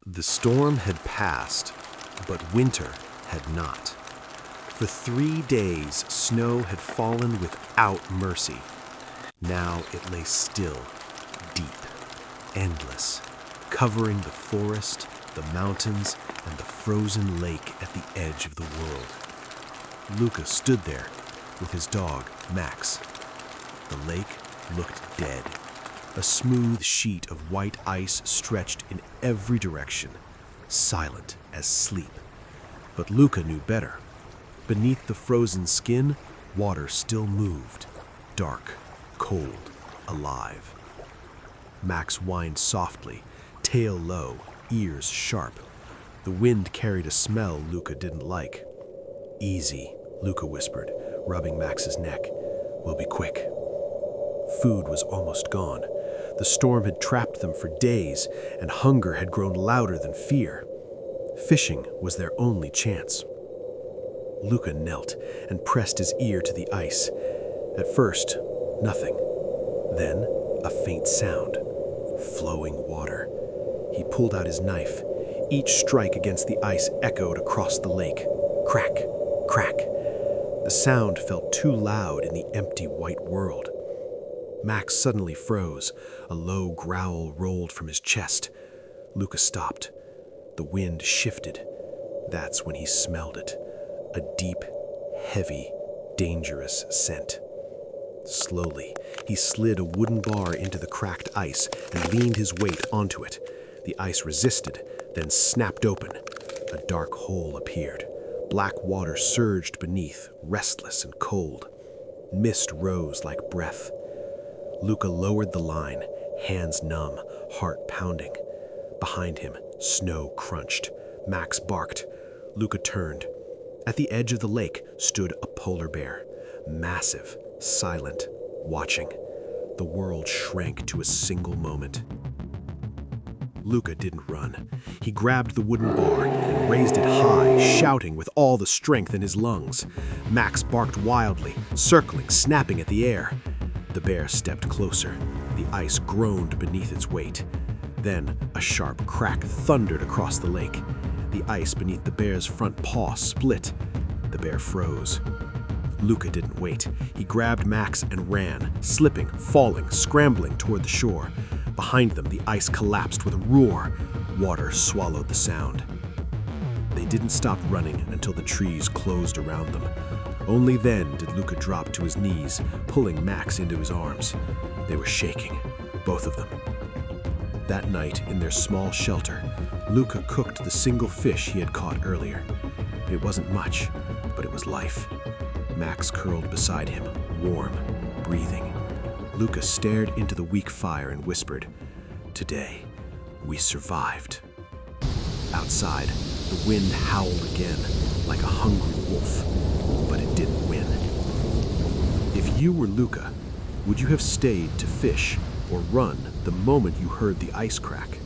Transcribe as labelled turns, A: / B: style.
A: The storm had passed, but winter had not. For 3 days, snow had fallen without mercy. Now it lay still, deep, endless, covering the forest, the mountains, and the frozen lake at the edge of the world. Luca stood there with his dog, Max. The lake looked dead. A smooth sheet of white ice stretched in every direction, silent as sleep. But Luca knew better. Beneath the frozen skin, water still moved, dark, cold, alive. Max whined softly, tail low, ears sharp. The wind carried a smell Luca didn't like. "Easy," Luca whispered, rubbing Max's neck. "We'll be quick." Food was almost gone. The storm had trapped them for days, and hunger had grown louder than fear. Fishing was their only chance. Luca knelt and pressed his ear to the ice. At first, nothing. Then, a faint sound. Flowing water. He pulled out his knife. Each strike against the ice echoed across the lake. Crack, crack. The sound felt too loud in the empty white world. Max suddenly froze. A low growl rolled from his chest. Luca stopped. The wind shifted. That's when he smelled it. A deep, heavy, dangerous scent. Slowly, he slid a wooden bar into the cracked ice and leaned his weight onto it. The ice resisted, then snapped open. A dark hole appeared. Black water surged beneath, restless and cold. Mist rose like breath. Luca lowered the line, hands numb, heart pounding. Behind him, snow crunched. Max barked. Luca turned. At the edge of the lake stood a polar bear, massive, silent, watching. The world shrank to a single moment. Luca didn't run. He grabbed the wooden bar and raised it high, shouting with all the strength in his lungs. Max barked wildly, circling, snapping at the air. The bear stepped closer. The ice groaned beneath its weight. Then a sharp crack thundered across the lake. The ice beneath the bear's front paw split. The bear froze. Luca didn't wait. He grabbed Max and ran, slipping, falling, scrambling toward the shore. Behind them, the ice collapsed with a roar. Water swallowed the sound. They didn't stop running until the trees closed around them. Only then did Luca drop to his knees, pulling Max into his arms. They were shaking, both of them. That night, in their small shelter, Luca cooked the single fish he had caught earlier. It wasn't much, but it was life. Max curled beside him, warm, breathing. Luca stared into the weak fire and whispered, "Today, we survived." Outside, the wind howled again, like a hungry wolf, but it didn't win. If you were Luca, would you have stayed to fish or run the moment you heard the ice crack?